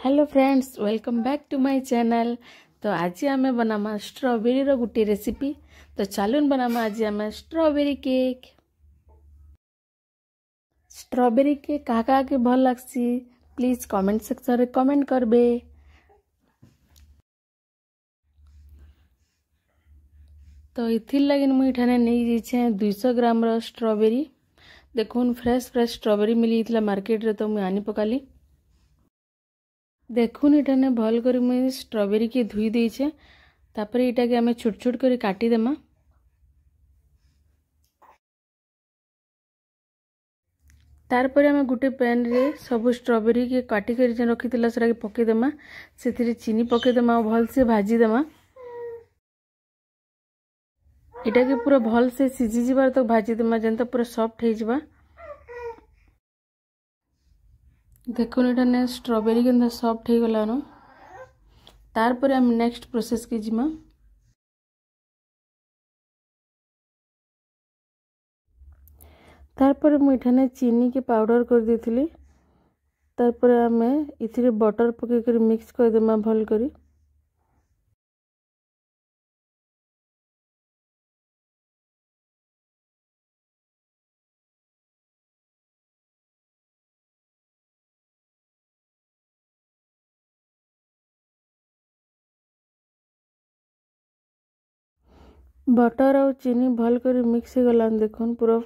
Hello friends, welcome back to my channel. तो आज आम बनामा स्ट्रॉबेरी रो गुटी रेसिपी। तो चलून बनामा आज आम स्ट्रॉबेरी केक। स्ट्रॉबेरी केक क्या के भल लगसी प्लीज कमेंट सेक्शन रे कमेंट करबे। तो इथिर लगिन मुई ठाने नहीं जाइछे 200 ग्राम रो स्ट्रॉबेरी। देखुन फ्रेश स्ट्रॉबेरी मिली इतला मार्केट रे, तो मुई आनी पकाली। देखुन इठाने भल कर मुई स्ट्रॉबेरी के धुई देइछे। तापर इटा के आमे छोट छोट कर काटी देमा। तारपर आमे गुटे पैन रे सब स्ट्रॉबेरी के काटी कर जे रखी तिला सरा के पके देमा। सेथिरे चीनी पके देमा, भल से भाजी देमा। इटा के पूरा भल से सिझी जिबार तक भाजी देमा, जेंता पूरा सॉफ्ट हे जिबा। देखुन इटाने स्ट्रॉबेरी के सॉफ्ट हो गलानो। तारपर आम नेक्स्ट प्रोसेस के जिमा। तारपर मुठाने चीनी के पाउडर कर देथिली। तारपर आमे इथिरे बटर पके कर मिक्स कर देमा भल करी। बटर और चीनी भल कर मिक्स हो गला। देखुन पूरा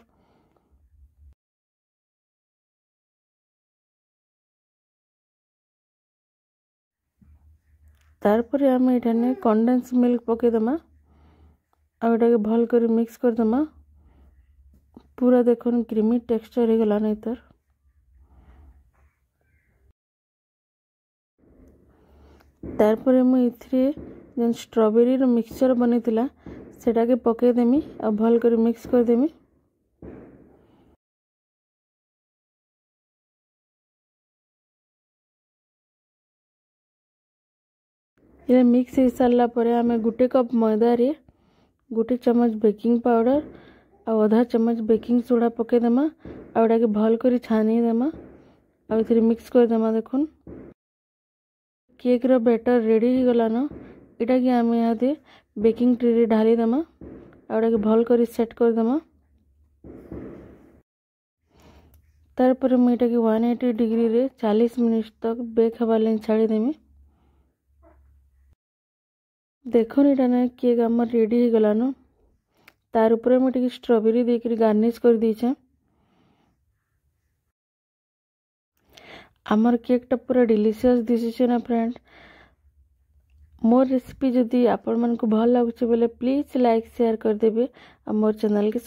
तारपर आमे इठाने कंडेंस मिल्क पके देमा और इटा के भल कर मिक्स कर देमा। पूरा देखुन क्रीमी टेक्सचर हो गला नहीं तर। तारपर मु इथिरे जेन स्ट्रॉबेरी रो मिक्सचर बनेतिला सेटा के पके देमी और भल कर मिक्स कर देमी। ये मिक्स हो सारा पर आमे गुटे कप मैदा रे गुटे चम्मच बेकिंग पाउडर और आधा चम्मच बेकिंग सोडा पके देमा और के भल कर छानी देमा और इथिरे मिक्स कर देमा। देखुन केक रो बैटर रेडी हो गला न। इटा के आमे यहाँ दे बेकिंग ट्रे रे ढाली देमा और के भल कर सेट कर देमा। तारपर मुई इटा के 180 डिग्री रे 40 मिनट तक बेक हवा लाइन छाड़ी देमी। देखो इटा ना केक आम रेडी हो गला न। तार ऊपर मुझे स्ट्रॉबेरी देकर गार्निश कर दीचे। आमर केकटा पूरा डिलीशियस दिशे ना फ्रेंड। मोर रेसिपी जदि आपण मन को भल लागुचे बोले प्लीज लाइक शेयर कर देबे और मोर चैनल के